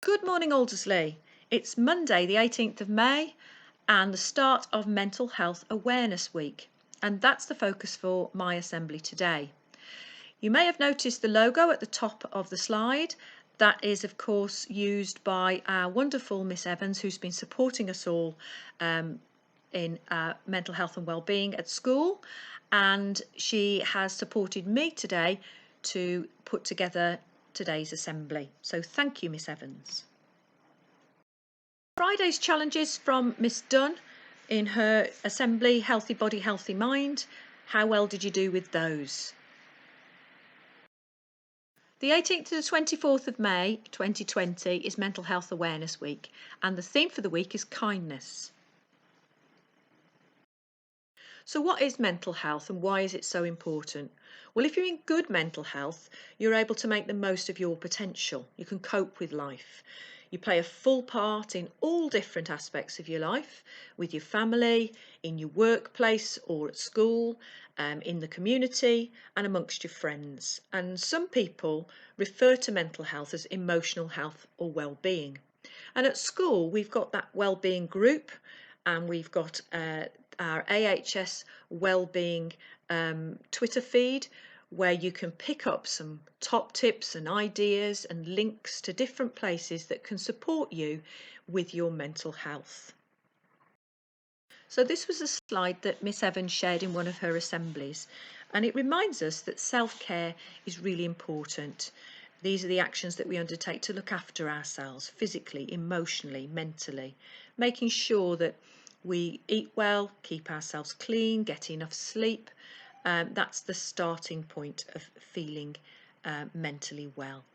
Good morning, Aldersley. It's Monday, the 18th of May, and the start of Mental Health Awareness Week, and that's the focus for my assembly today. You may have noticed the logo at the top of the slide. That is, of course, used by our wonderful Miss Evans, who's been supporting us all in mental health and wellbeing at school, and she has supported me today to put together today's assembly. So thank you, Miss Evans. Friday's challenges from Miss Dunn in her assembly, Healthy Body, Healthy Mind. How well did you do with those? The 18th to the 24th of May 2020 is Mental Health Awareness Week, and the theme for the week is kindness. So what is mental health and why is it so important? Well, if you're in good mental health, you're able to make the most of your potential. You can cope with life. You play a full part in all different aspects of your life, with your family, in your workplace or at school, in the community and amongst your friends. And some people refer to mental health as emotional health or well-being. And at school, we've got that well-being group, and we've got our AHS Wellbeing Twitter feed, where you can pick up some top tips and ideas and links to different places that can support you with your mental health. So this was a slide that Miss Evans shared in one of her assemblies, and it reminds us that self-care is really important. These are the actions that we undertake to look after ourselves physically, emotionally, mentally, making sure that we eat well, keep ourselves clean, get enough sleep. That's the starting point of feeling mentally well.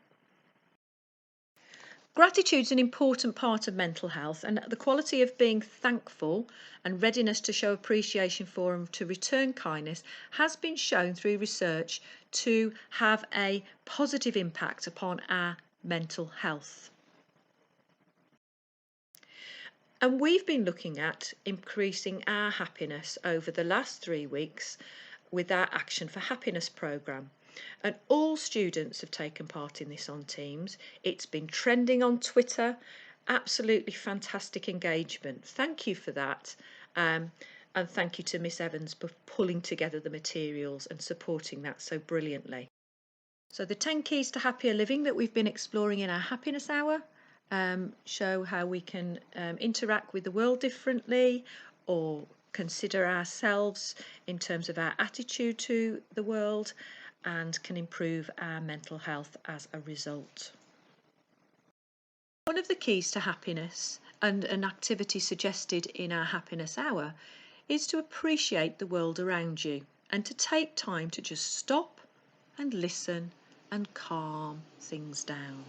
Gratitude is an important part of mental health, and the quality of being thankful and readiness to show appreciation for and to return kindness has been shown through research to have a positive impact upon our mental health. And we've been looking at increasing our happiness over the last 3 weeks with our Action for Happiness programme. And all students have taken part in this on Teams. It's been trending on Twitter. Absolutely fantastic engagement. Thank you for that. And thank you to Miss Evans for pulling together the materials and supporting that so brilliantly. So the 10 keys to happier living that we've been exploring in our happiness hour show how we can interact with the world differently, or consider ourselves in terms of our attitude to the world, and can improve our mental health as a result. One of the keys to happiness, and an activity suggested in our happiness hour, is to appreciate the world around you and to take time to just stop and listen and calm things down.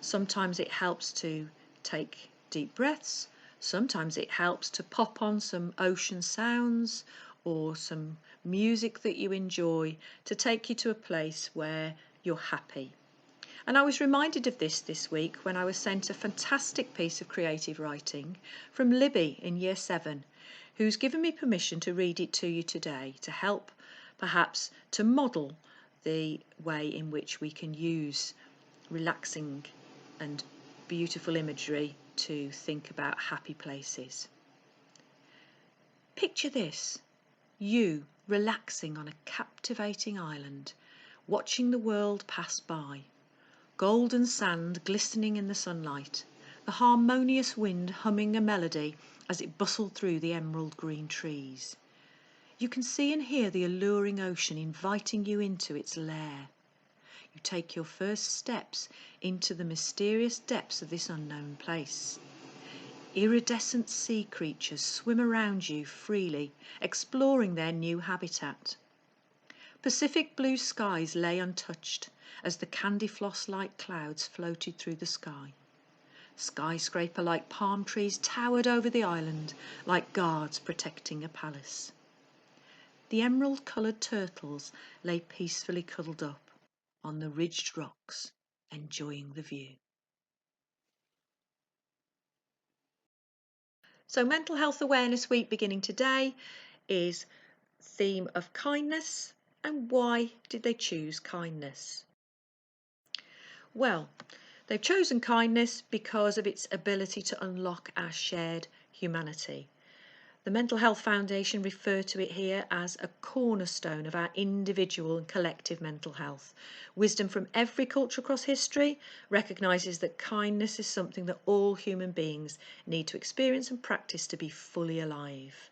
Sometimes it helps to take deep breaths. Sometimes it helps to pop on some ocean sounds or some music that you enjoy to take you to a place where you're happy. And I was reminded of this week when I was sent a fantastic piece of creative writing from Libby in Year 7, who's given me permission to read it to you today to help perhaps to model the way in which we can use relaxing and beautiful imagery to think about happy places. Picture this, you relaxing on a captivating island, watching the world pass by, golden sand glistening in the sunlight, the harmonious wind humming a melody as it bustled through the emerald green trees. You can see and hear the alluring ocean inviting you into its lair. You take your first steps into the mysterious depths of this unknown place. Iridescent sea creatures swim around you freely, exploring their new habitat. Pacific blue skies lay untouched as the candy floss-like clouds floated through the sky. Skyscraper-like palm trees towered over the island like guards protecting a palace. The emerald-coloured turtles lay peacefully cuddled up on the ridged rocks, enjoying the view. So Mental Health Awareness Week beginning today is theme of kindness. And why did they choose kindness? Well, They've chosen kindness because of its ability to unlock our shared humanity. The Mental Health Foundation refer to it here as a cornerstone of our individual and collective mental health. Wisdom from every culture across history recognises that kindness is something that all human beings need to experience and practice to be fully alive.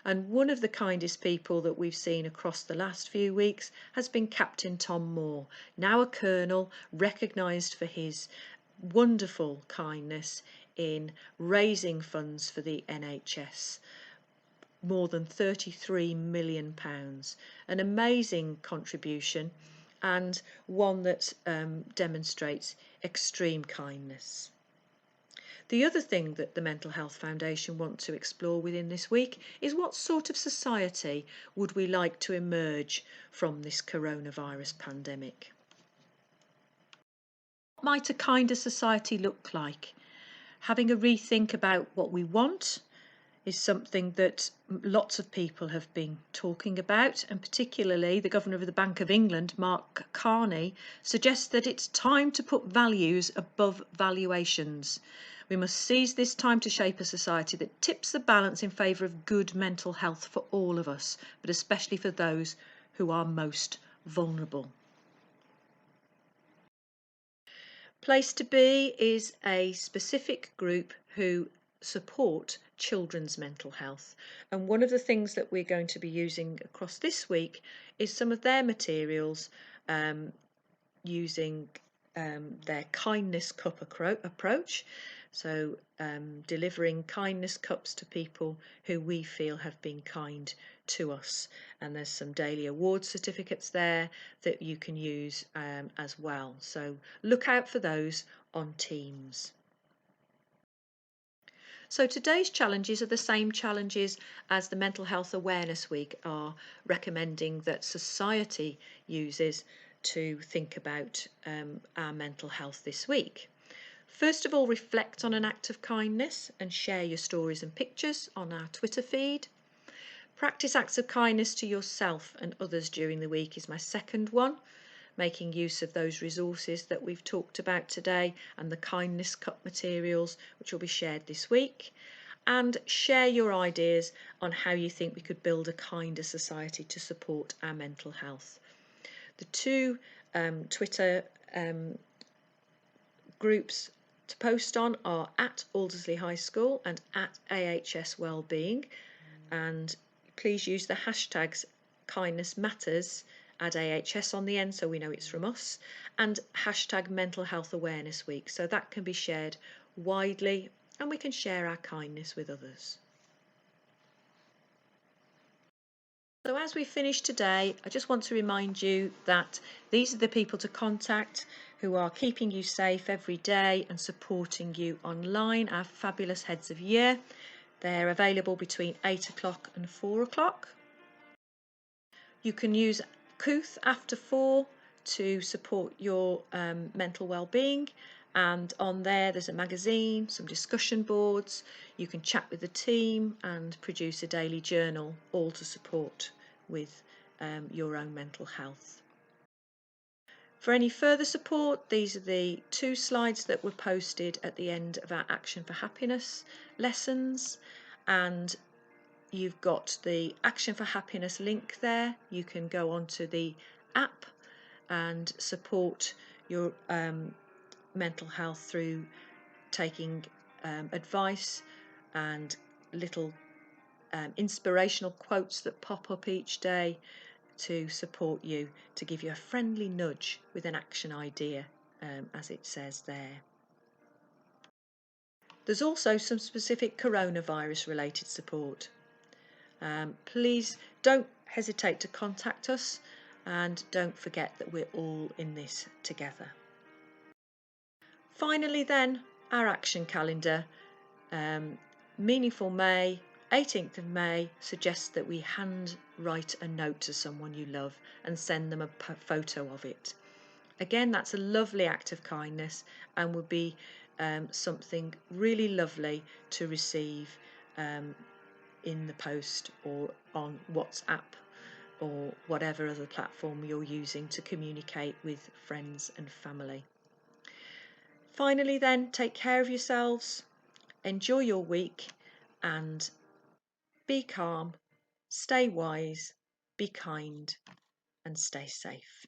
And one of the kindest people that we've seen across the last few weeks has been Captain Tom Moore, now a colonel, recognised for his wonderful kindness in raising funds for the NHS. More than £33 million. An amazing contribution, and one that demonstrates extreme kindness. The other thing that the Mental Health Foundation want to explore within this week is what sort of society would we like to emerge from this coronavirus pandemic? What might a kinder society look like? Having a rethink about what we want is something that lots of people have been talking about, and particularly the Governor of the Bank of England, Mark Carney, suggests that it's time to put values above valuations. We must seize this time to shape a society that tips the balance in favour of good mental health for all of us, but especially for those who are most vulnerable. Place to Be is a specific group who support children's mental health, and one of the things that we're going to be using across this week is some of their materials using their kindness cup approach, so delivering kindness cups to people who we feel have been kind to us, and there's some daily award certificates there that you can use as well, so look out for those on Teams. So today's challenges are the same challenges as the Mental Health Awareness Week are recommending that society uses to think about our mental health this week. First of all, reflect on an act of kindness and share your stories and pictures on our Twitter feed. Practice acts of kindness to yourself and others during the week is my second one, making use of those resources that we've talked about today and the kindness cup materials which will be shared this week. And share your ideas on how you think we could build a kinder society to support our mental health. The two Twitter groups to post on are at Aldersley High School and at AHS Wellbeing, and please use the hashtags kindness matters, add AHS on the end so we know it's from us, and hashtag Mental Health Awareness Week, so that can be shared widely and we can share our kindness with others. So as we finish today, I just want to remind you that these are the people to contact who are keeping you safe every day and supporting you online, our fabulous heads of year. They're available between 8 o'clock and 4 o'clock. You can use Couth after 4 to support your mental well-being, and on there's a magazine, some discussion boards, you can chat with the team and produce a daily journal, all to support with your own mental health. For any further support, these are the 2 slides that were posted at the end of our Action for Happiness lessons, and you've got the Action for Happiness link there. You can go onto the app and support your mental health through taking advice and little inspirational quotes that pop up each day to support you, to give you a friendly nudge with an action idea, as it says there. There's also some specific coronavirus related support. Please don't hesitate to contact us, and don't forget that we're all in this together. Finally then, our action calendar. Meaningful May, 18th of May, suggests that we hand write a note to someone you love and send them a photo of it. Again, that's a lovely act of kindness and would be something really lovely to receive in the post or on WhatsApp or whatever other platform you're using to communicate with friends and family. Finally, then, take care of yourselves, enjoy your week, and be calm, stay wise, be kind, and stay safe.